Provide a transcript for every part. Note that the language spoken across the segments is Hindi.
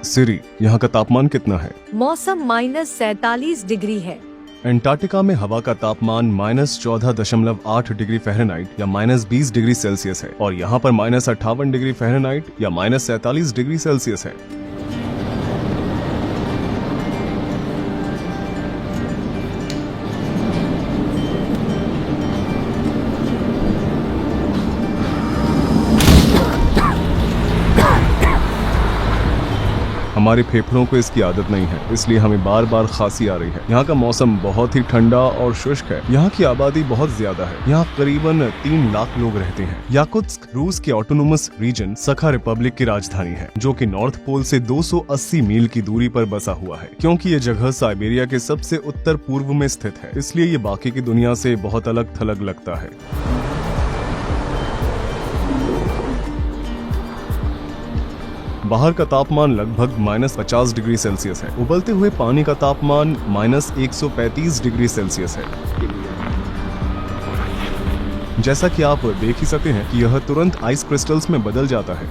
सिरी, यहाँ का तापमान कितना है? मौसम -47 डिग्री है। एंटार्क्टिका में हवा का तापमान -14.8 डिग्री फ़ारेनहाइट या -20 डिग्री सेल्सियस है और यहाँ पर -58 डिग्री फ़ारेनहाइट या -47 डिग्री सेल्सियस है। हमारे फेफड़ों को इसकी आदत नहीं है, इसलिए हमें बार बार खांसी आ रही है। यहाँ का मौसम बहुत ही ठंडा और शुष्क है। यहाँ की आबादी बहुत ज्यादा है। यहाँ करीबन 3 लाख लोग रहते हैं। याकुत्स्क रूस के ऑटोनोमस रीजन सखा रिपब्लिक की राजधानी है, जो कि नॉर्थ पोल से 280 मील की दूरी पर बसा हुआ है। क्योंकि ये जगह साइबेरिया के सबसे उत्तर पूर्व में स्थित है, इसलिए ये बाकी की दुनिया से बहुत अलग थलग लगता है। बाहर का तापमान लगभग -50 डिग्री सेल्सियस है। उबलते हुए पानी का तापमान -135 डिग्री सेल्सियस है। जैसा कि आप देख ही सकते हैं कि यह तुरंत आइस क्रिस्टल्स में बदल जाता है।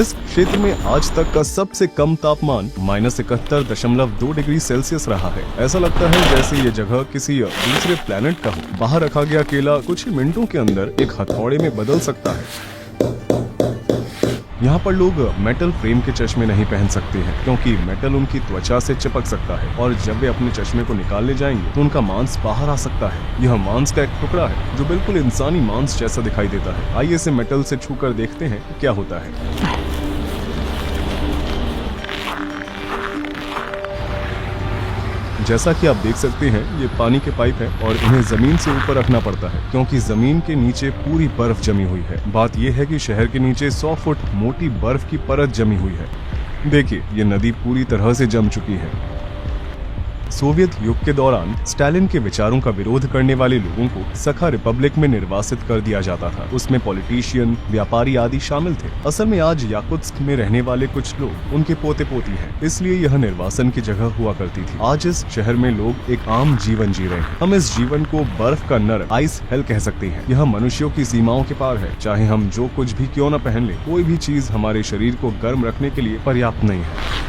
इस क्षेत्र में आज तक का सबसे कम तापमान -71.2 डिग्री सेल्सियस रहा है। ऐसा लगता है जैसे ये जगह किसी दूसरे प्लेनेट का हो। बाहर रखा गया केला कुछ ही मिनटों के अंदर एक हथौड़े में बदल सकता है। यहाँ पर लोग मेटल फ्रेम के चश्मे नहीं पहन सकते हैं, क्योंकि मेटल उनकी त्वचा से चिपक सकता है और जब वे अपने चश्मे को निकालने जाएंगे तो उनका मांस बाहर आ सकता है। यह मांस का एक टुकड़ा है जो बिल्कुल इंसानी मांस जैसा दिखाई देता है। आइए इसे मेटल से छूकर देखते हैं कि क्या होता है। जैसा कि आप देख सकते हैं, ये पानी के पाइप है और इन्हें जमीन से ऊपर रखना पड़ता है, क्योंकि जमीन के नीचे पूरी बर्फ जमी हुई है। बात यह है कि शहर के नीचे 100 फुट मोटी बर्फ की परत जमी हुई है। देखिए, ये नदी पूरी तरह से जम चुकी है। सोवियत युग के दौरान स्टालिन के विचारों का विरोध करने वाले लोगों को सखा रिपब्लिक में निर्वासित कर दिया जाता था। उसमें पॉलिटिशियन, व्यापारी आदि शामिल थे। असल में आज याकुत्स्क में रहने वाले कुछ लोग उनके पोते पोती हैं, इसलिए यह निर्वासन की जगह हुआ करती थी। आज इस शहर में लोग एक आम जीवन जी रहे हैं। हम इस जीवन को बर्फ का नर, आइस हेल कह सकते हैं। यह मनुष्यों की सीमाओं के पार है। चाहे हम जो कुछ भी क्यों न पहन ले, कोई भी चीज हमारे शरीर को गर्म रखने के लिए पर्याप्त नहीं है।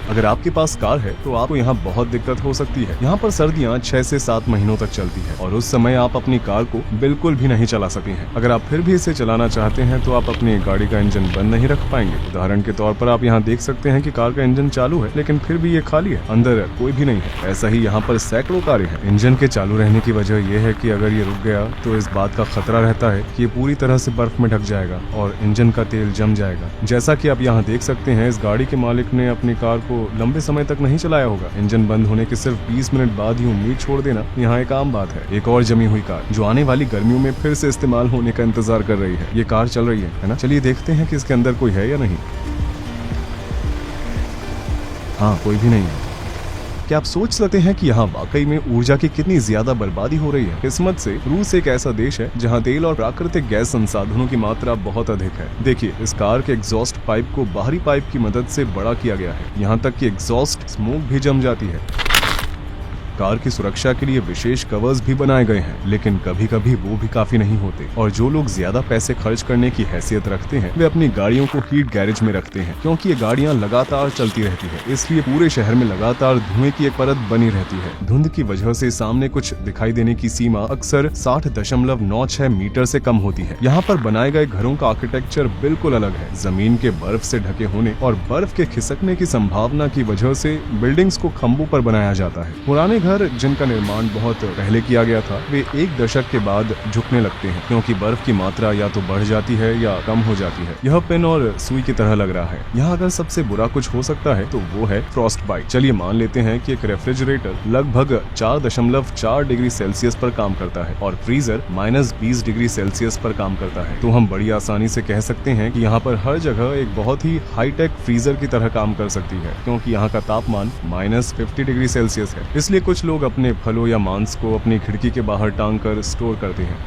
अगर आपके पास कार है तो आपको यहाँ बहुत दिक्कत हो सकती है। यहाँ पर सर्दियाँ 6 से 7 महीनों तक चलती है और उस समय आप अपनी कार को बिल्कुल भी नहीं चला सकते हैं। अगर आप फिर भी इसे चलाना चाहते हैं तो आप अपनी गाड़ी का इंजन बंद नहीं रख पाएंगे। उदाहरण के तौर पर आप यहाँ देख सकते हैं कि कार का इंजन चालू है, लेकिन फिर भी ये खाली है, अंदर कोई भी नहीं है। ऐसा ही यहाँ पर सैकड़ों कारें हैं। इंजन के चालू रहने की वजह यह है कि अगर ये रुक गया तो इस बात का खतरा रहता है कि ये पूरी तरह से बर्फ में ढक जाएगा और इंजन का तेल जम जाएगा। जैसा कि आप यहाँ देख सकते हैं, इस गाड़ी के मालिक ने अपनी कार को लंबे समय तक नहीं चलाया होगा। इंजन बंद होने के सिर्फ 20 मिनट बाद ही उम्मीद छोड़ देना यहाँ एक आम बात है। एक और जमी हुई कार जो आने वाली गर्मियों में फिर से इस्तेमाल होने का इंतजार कर रही है। ये कार चल रही है ना? चलिए देखते हैं कि इसके अंदर कोई है या नहीं। हाँ, कोई भी नहीं है। क्या आप सोच सकते हैं कि यहाँ वाकई में ऊर्जा की कितनी ज्यादा बर्बादी हो रही है? किस्मत से रूस एक ऐसा देश है जहाँ तेल और प्राकृतिक गैस संसाधनों की मात्रा बहुत अधिक है। देखिए, इस कार के एग्जॉस्ट पाइप को बाहरी पाइप की मदद से बड़ा किया गया है। यहाँ तक कि एग्जॉस्ट स्मोक भी जम जाती है। कार की सुरक्षा के लिए विशेष कवर्स भी बनाए गए हैं, लेकिन कभी कभी वो भी काफी नहीं होते और जो लोग ज्यादा पैसे खर्च करने की हैसियत रखते हैं वे अपनी गाड़ियों को हीट गैरेज में रखते हैं, क्योंकि ये गाड़ियां लगातार चलती रहती है। इसलिए पूरे शहर में लगातार धुएं की एक परत बनी रहती है। धुंध की वजह से सामने कुछ दिखाई देने की सीमा अक्सर 60.96 मीटर से कम होती है। यहाँ पर बनाए गए घरों का आर्किटेक्चर बिल्कुल अलग है। जमीन के बर्फ से ढके होने और बर्फ के खिसकने की संभावना की वजह से बिल्डिंग्स को खंभों पर बनाया जाता है। पुराने घर जिनका निर्माण बहुत पहले किया गया था, वे एक दशक के बाद झुकने लगते हैं, क्योंकि बर्फ की मात्रा या तो बढ़ जाती है या कम हो जाती है। यह पेन और सुई की तरह लग रहा है। यहाँ अगर सबसे बुरा कुछ हो सकता है तो वो है फ्रॉस्ट बाइट। चलिए मान लेते हैं कि एक रेफ्रिजरेटर लगभग 4.4 डिग्री सेल्सियस पर काम करता है और फ्रीजर -20 डिग्री सेल्सियस पर काम करता है, तो हम बड़ी आसानी से कह सकते हैं कि यहाँ पर हर जगह एक बहुत ही हाईटेक फ्रीजर की तरह काम कर सकती है, क्योंकि यहाँ का तापमान -50 डिग्री सेल्सियस है। इसलिए कुछ लोग अपने फलों या मांस को अपनी खिड़की के बाहर टांग कर स्टोर करते हैं।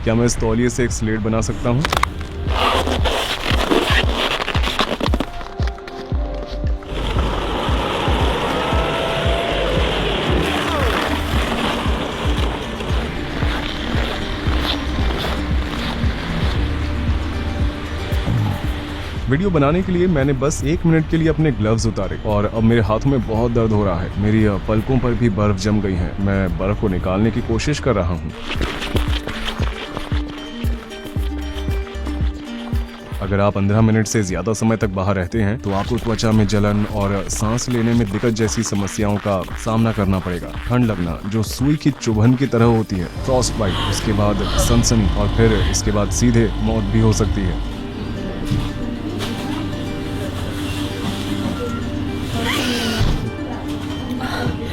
क्या मैं इस तौलिए से एक स्लेट बना सकता हूँ? वीडियो बनाने के लिए मैंने बस 1 मिनट के लिए अपने ग्लव्स उतारे और अब मेरे हाथों में बहुत दर्द हो रहा है। मेरी पलकों पर भी बर्फ जम गई है। मैं बर्फ को निकालने की कोशिश कर रहा हूँ। अगर आप 15 मिनट से ज्यादा समय तक बाहर रहते हैं तो आपको त्वचा में जलन और सांस लेने में दिक्कत जैसी समस्याओं का सामना करना पड़ेगा। ठंड लगना जो सुई की चुभन की तरह होती है, फ्रॉस्ट बाइट, उसके बाद सनसनी और फिर इसके बाद सीधे मौत भी हो सकती है।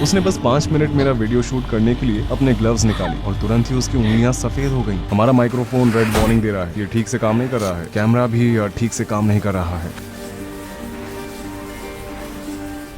उसने बस 5 मिनट मेरा वीडियो शूट करने के लिए अपने ग्लव्स निकाले और तुरंत ही उसकी उंगलियां सफेद हो गईं। हमारा माइक्रोफोन रेड वार्निंग दे रहा है, ये ठीक से काम नहीं कर रहा है। कैमरा भी ठीक से काम नहीं कर रहा है।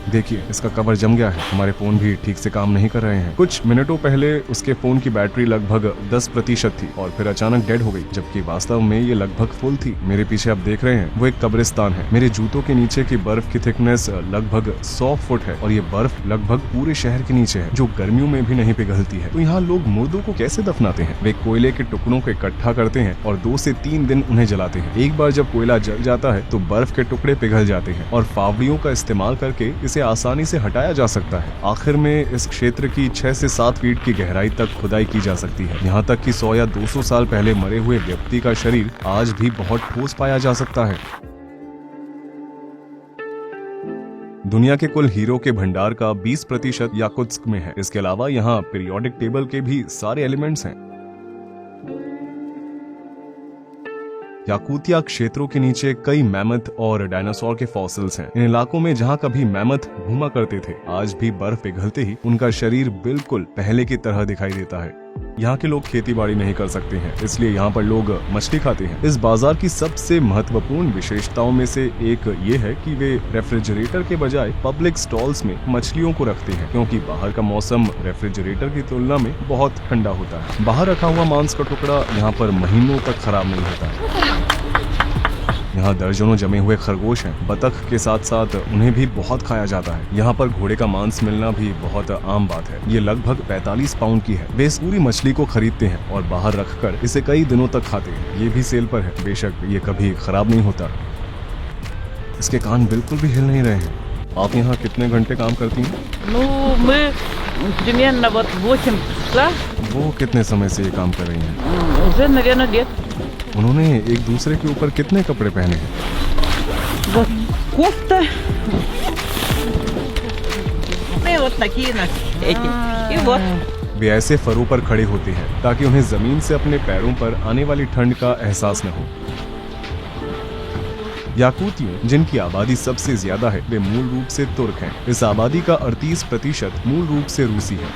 देखिए, इसका कवर जम गया है। हमारे फोन भी ठीक से काम नहीं कर रहे हैं। कुछ मिनटों पहले उसके फोन की बैटरी लगभग 10% थी और फिर अचानक डेड हो गई, जबकि वास्तव में ये लगभग फुल थी। मेरे पीछे आप देख रहे हैं वो एक कब्रिस्तान है। मेरे जूतों के नीचे की बर्फ की थिकनेस लगभग 100 फुट है और ये बर्फ लगभग पूरे शहर के नीचे है, जो गर्मियों में भी नहीं पिघलती है। तो यहाँ लोग मुर्दों को कैसे दफनाते हैं? वे कोयले के टुकड़ों को इकट्ठा करते हैं और 2 से 3 दिन उन्हें जलाते हैं। एक बार जब कोयला जल जाता है तो बर्फ के टुकड़े पिघल जाते हैं और फावड़ियों का इस्तेमाल करके इसे आसानी से हटाया जा सकता है। आखिर में इस क्षेत्र की 6 से 7 फीट की गहराई तक खुदाई की जा सकती है। यहाँ तक कि 100 या 200 साल पहले मरे हुए व्यक्ति का शरीर आज भी बहुत ठोस पाया जा सकता है। दुनिया के कुल हीरो के भंडार का 20% याकुत्स्क में है। इसके अलावा यहाँ पीरियोडिक टेबल के भी सारे एलिमेंट्स हैं। याकूतिया क्षेत्रों के नीचे कई मैमथ और डायनासोर के फॉसिल्स हैं। इन इलाकों में जहाँ कभी मैमथ घूमा करते थे, आज भी बर्फ पिघलते ही उनका शरीर बिल्कुल पहले की तरह दिखाई देता है। यहाँ के लोग खेती बाड़ी नहीं कर सकते हैं, इसलिए यहाँ पर लोग मछली खाते हैं। इस बाजार की सबसे महत्वपूर्ण विशेषताओं में से एक ये है कि वे रेफ्रिजरेटर के बजाय पब्लिक स्टॉल्स में मछलियों को रखते हैं, क्योंकि बाहर का मौसम रेफ्रिजरेटर की तुलना में बहुत ठंडा होता है। बाहर रखा हुआ मांस का टुकड़ा यहाँ पर महीनों तक खराब नहीं होता। यहाँ दर्जनों जमे हुए खरगोश हैं। बतख के साथ साथ उन्हें भी बहुत खाया जाता है। यहाँ पर घोड़े का मांस मिलना भी बहुत आम बात है। ये लगभग 45 पाउंड की है। वे इस पूरी मछली को खरीदते हैं और बाहर रखकर इसे कई दिनों तक खाते हैं। ये भी सेल पर है। बेशक ये कभी खराब नहीं होता। इसके कान बिल्कुल भी हिल नहीं रहे हैं। आप यहाँ कितने घंटे काम करती हैं? Мы примерно 8 часа, वो कितने समय से ये काम कर रही हैं? уже, наверное, лет. उन्होंने एक दूसरे के ऊपर कितने कपड़े पहने हैं? Вот кофта. И вот такие эти. И вот. वे ऐसे फरों पर खड़े होते हैं ताकि उन्हें जमीन से अपने पैरों पर आने वाली ठंड का एहसास न हो। याकूतियों, जिनकी आबादी सबसे ज्यादा है, वे मूल रूप से तुर्क हैं। इस आबादी का 38% मूल रूप से रूसी है।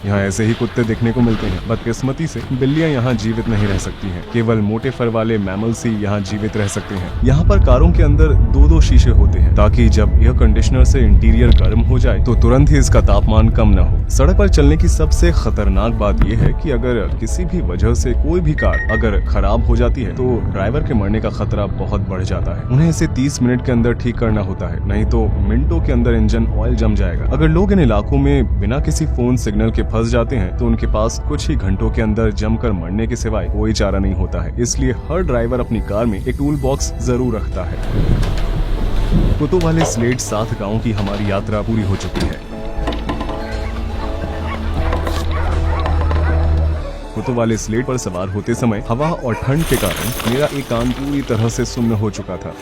यहाँ ऐसे ही कुत्ते देखने को मिलते हैं। बदकिस्मती से बिल्लियाँ यहाँ जीवित नहीं रह सकती हैं। केवल मोटे फर वाले मैमल्स ही यहाँ जीवित रह सकते हैं। यहाँ पर कारों के अंदर 2-2 शीशे होते हैं ताकि जब एयर कंडीशनर से इंटीरियर गर्म हो जाए तो तुरंत ही इसका तापमान कम न हो। सड़क पर चलने की सबसे खतरनाक बात यह है कि अगर किसी भी वजह से कोई भी कार अगर खराब हो जाती है तो ड्राइवर के मरने का खतरा बहुत बढ़ जाता है। उन्हें इसे 30 मिनट के अंदर ठीक करना होता है, नहीं तो मिनटों के अंदर इंजन ऑयल जम जाएगा। अगर लोग इन इलाकों में बिना किसी फोन सिग्नल के फंस जाते हैं तो उनके पास कुछ ही घंटों के अंदर जमकर मरने के सिवाय कोई चारा नहीं होता है। इसलिए हर ड्राइवर अपनी कार में एक टूल बॉक्स जरूर रखता है। कुतों वाले स्लेट 7 गांवों की हमारी यात्रा पूरी हो चुकी है। कुतों वाले स्लेट पर सवार होते समय हवा और ठंड के कारण मेरा एक कान पूरी तरह से सुन्न हो चुका था।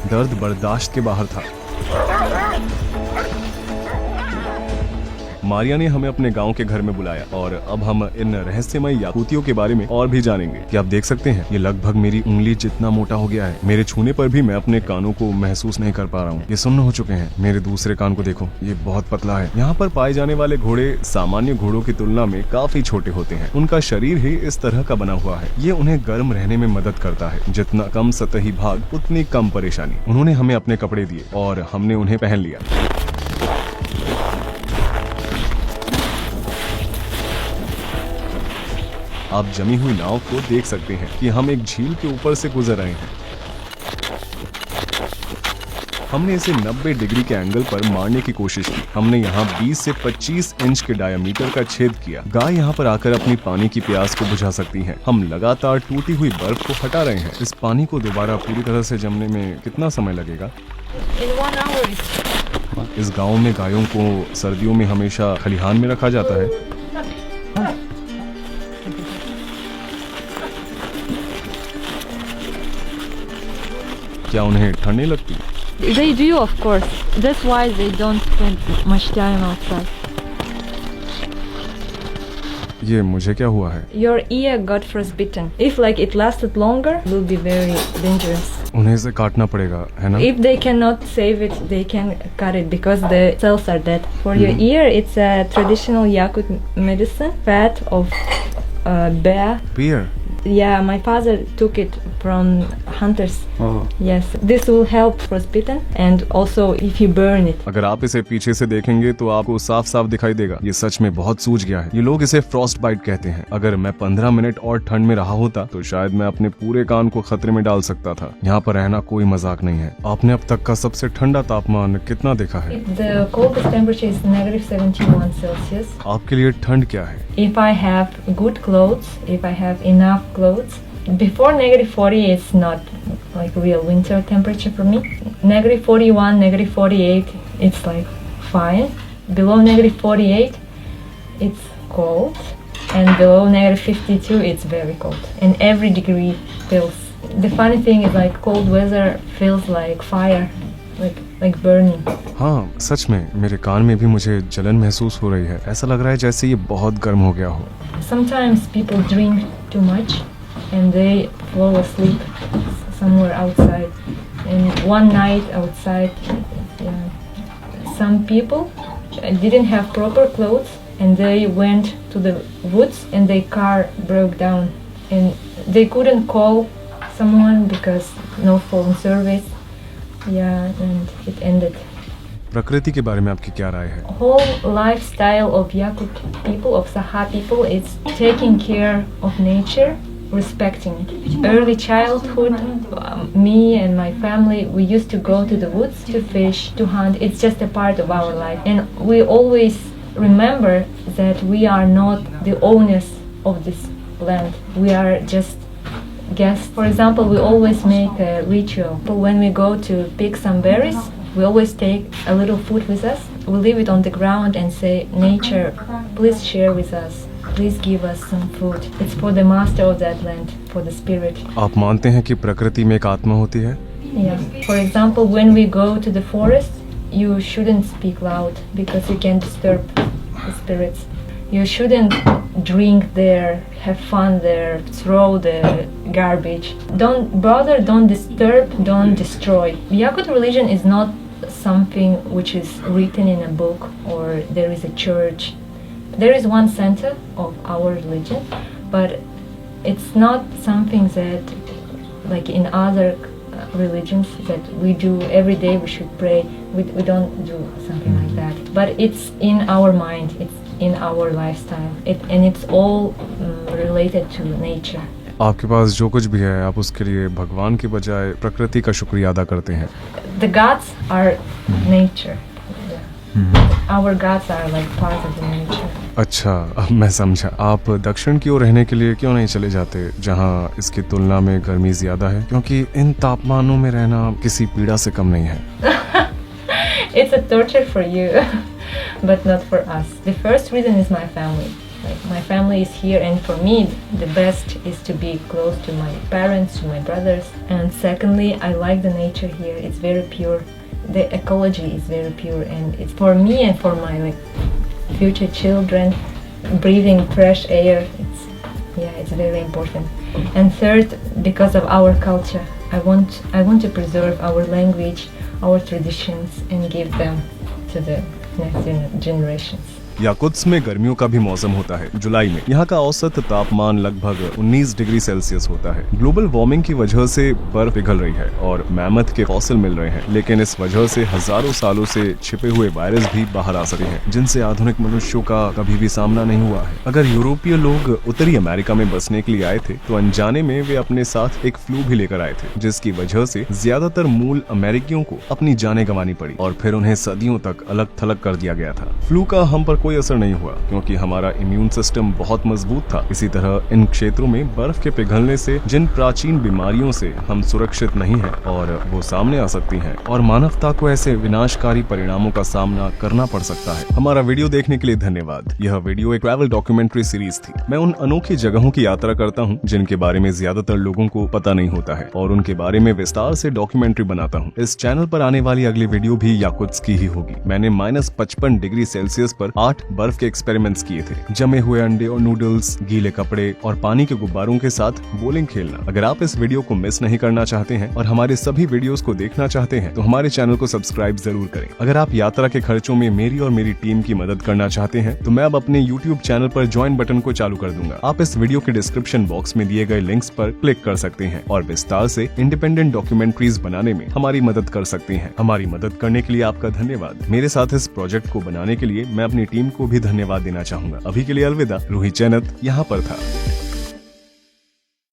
दर्द बर्दाश्त के बाहर था। मारिया ने हमें अपने गांव के घर में बुलाया और अब हम इन रहस्यमय याकूतियों के बारे में और भी जानेंगे। कि आप देख सकते हैं ये लगभग मेरी उंगली जितना मोटा हो गया है। मेरे छूने पर भी मैं अपने कानों को महसूस नहीं कर पा रहा हूँ। ये सुन्न हो चुके हैं। मेरे दूसरे कान को देखो, ये बहुत पतला है। यहाँ पर पाए जाने वाले घोड़े सामान्य घोड़ों की तुलना में काफी छोटे होते हैं। उनका शरीर ही इस तरह का बना हुआ है। ये उन्हें गर्म रहने में मदद करता है। जितना कम सतही भाग उतनी कम परेशानी। उन्होंने हमें अपने कपड़े दिए और हमने उन्हें पहन लिया। आप जमी हुई नाव को देख सकते हैं कि हम एक झील के ऊपर से गुजर रहे हैं। हमने इसे 90 डिग्री के एंगल पर मारने की कोशिश की। हमने यहाँ 20 से 25 इंच के डायमीटर का छेद किया। गाय यहाँ पर आकर अपनी पानी की प्यास को बुझा सकती है। हम लगातार टूटी हुई बर्फ को हटा रहे हैं। इस पानी को दोबारा पूरी तरह से जमने में कितना समय लगेगा? In 1 hour. इस गांव में गायों को सर्दियों में हमेशा खलिहान में रखा जाता है। क्या उन्हें ठंड नहीं लगती? They do, of course. That's why they don't spend much time outside. ये मुझे क्या हुआ है? Your ear got frostbitten. If like it lasted longer, it will be very dangerous. उन्हें इसे काटना पड़ेगा, है ना? If they cannot save it, they can cut it because the cells are dead. For your ear, it's a traditional Yakut medicine, fat of bear. Beer. Yeah, my father took it from hunters. Oh. Yes, this will help frostbitten and also if you burn it. अगर आप इसे पीछे से देखेंगे तो आपको साफ साफ दिखाई देगा। ये सच में बहुत सूज गया है। ये लोग इसे फ्रॉस्ट बाइट कहते हैं। अगर मैं 15 मिनट और ठंड में रहा होता तो शायद मैं अपने पूरे कान को खतरे में डाल सकता था। यहाँ पर रहना कोई मजाक नहीं है। आपने अब तक का सबसे ठंडा तापमान कितना देखा है? The coldest temperature is -71 Celsius. आपके लिए ठंड क्या है? If I have good clothes, if I have enough clothes, before -40 it's not like real winter temperature for me. -41, -48 it's like fine. Below -48 it's cold, and below -52 it's very cold. And every degree feels. The funny thing is like cold weather feels like fire, like burning. हाँ, सच में मेरे कान में भी मुझे जलन महसूस हो रही है। ऐसा लग रहा है जैसे ये बहुत गर्म हो गया हो। Sometimes people drink too much and they fall asleep somewhere outside. And one night outside, some people didn't have proper clothes and they went to the woods and their car broke down and they couldn't call someone because no phone service. Yeah, and it ended. प्रकृति के बारे में आपकी क्या राय है? Whole lifestyle of Yakut people, of Saha people, it's taking care of nature, respecting it. Early childhood, me and my family, we used to go to the woods to fish, to hunt. It's just a part of our life. And we always remember that we are not the owners of this land. We are just guests. For example, we always make a ritual. When we go to pick some berries, we always take a little food with us. We leave it on the ground and say, nature, please share with us. Please give us some food. It's for the master of that land, for the spirit. आप मानते हैं कि प्रकृति में एक आत्मा होती है? Yeah. For example, when we go to the forest, you shouldn't speak loud because you can disturb the spirits. You shouldn't drink there, have fun there, throw the garbage. Don't bother, don't disturb, don't destroy. Yakut religion is not something which is written in a book or there is a church. There is one center of our religion, but it's not something that like in other religions that we do every day we should pray. We don't do something like that. But it's in our mind, it's in our lifestyle. And it's all related to nature. आपके पास जो कुछ भी है आप उसके लिए भगवान के बजाय प्रकृति का शुक्रिया अदा करते हैं। The gods are nature. Our gods are like part of the nature. अच्छा, अब मैं समझा। आप दक्षिण की ओर रहने के लिए क्यों नहीं चले जाते जहाँ इसकी तुलना में गर्मी ज्यादा है? क्योंकि इन तापमानों में रहना किसी पीड़ा से कम नहीं है। It's a torture for you, but not for us. The first reason is my family. Like my family is here, and for me, the best is to be close to my parents, to my brothers. And secondly, I like the nature here. It's very pure. The ecology is very pure, and it's for me and for my future children. Breathing fresh air, it's very important. And third, because of our culture, I want to preserve our language, our traditions, and give them to the next generations. Yakutsk में गर्मियों का भी मौसम होता है। जुलाई में यहाँ का औसत तापमान लगभग 19 डिग्री सेल्सियस होता है। ग्लोबल वार्मिंग की वजह से बर्फ पिघल रही है और मैमथ के फॉसिल मिल रहे हैं, लेकिन इस वजह से हजारों सालों से छिपे हुए वायरस भी बाहर आ सकते हैं, जिनसे आधुनिक मनुष्यों का कभी भी सामना नहीं हुआ है। अगर यूरोपीय लोग उत्तरी अमेरिका में बसने के लिए आए थे तो अनजाने में वे अपने साथ एक फ्लू भी लेकर आए थे, जिसकी वजह से ज्यादातर मूल अमेरिकियों को अपनी जानें गंवानी पड़ी और फिर उन्हें सदियों तक अलग थलग कर दिया गया था। फ्लू का हम पर कोई असर नहीं हुआ क्योंकि हमारा इम्यून सिस्टम बहुत मजबूत था। इसी तरह इन क्षेत्रों में बर्फ के पिघलने से जिन प्राचीन बीमारियों से हम सुरक्षित नहीं हैं और वो सामने आ सकती हैं और मानवता को ऐसे विनाशकारी परिणामों का सामना करना पड़ सकता है। हमारा वीडियो देखने के लिए धन्यवाद। यह वीडियो एक ट्रैवल डॉक्यूमेंट्री सीरीज थी। मैं उन अनोखी जगहों की यात्रा करता हूँ जिनके बारे में ज्यादातर लोगों को पता नहीं होता है और उनके बारे में विस्तार से डॉक्यूमेंट्री बनाता हूँ। इस चैनल पर आने वाली अगली वीडियो भी याकुत्स्क की ही होगी। मैंने -55 डिग्री सेल्सियस पर 8 बर्फ के एक्सपेरिमेंट्स किए थे। जमे हुए अंडे और नूडल्स, गीले कपड़े और पानी के गुब्बारों के साथ बोलिंग खेलना। अगर आप इस वीडियो को मिस नहीं करना चाहते हैं और हमारे सभी वीडियोस को देखना चाहते हैं तो हमारे चैनल को सब्सक्राइब जरूर करें। अगर आप यात्रा के खर्चों में मेरी और मेरी टीम की मदद करना चाहते हैं तो मैं अब अपने YouTube चैनल पर ज्वाइन बटन को चालू कर दूंगा। आप इस वीडियो के डिस्क्रिप्शन बॉक्स में दिए गए लिंक्स पर क्लिक कर सकते हैं और विस्तार से इंडिपेंडेंट डॉक्यूमेंट्रीज बनाने में हमारी मदद कर सकते हैं। हमारी मदद करने के लिए आपका धन्यवाद। मेरे साथ इस प्रोजेक्ट को बनाने के लिए मैं अपनी टीम को भी धन्यवाद देना चाहूंगा। अभी के लिए अलविदा। रूही चैनत यहाँ पर था।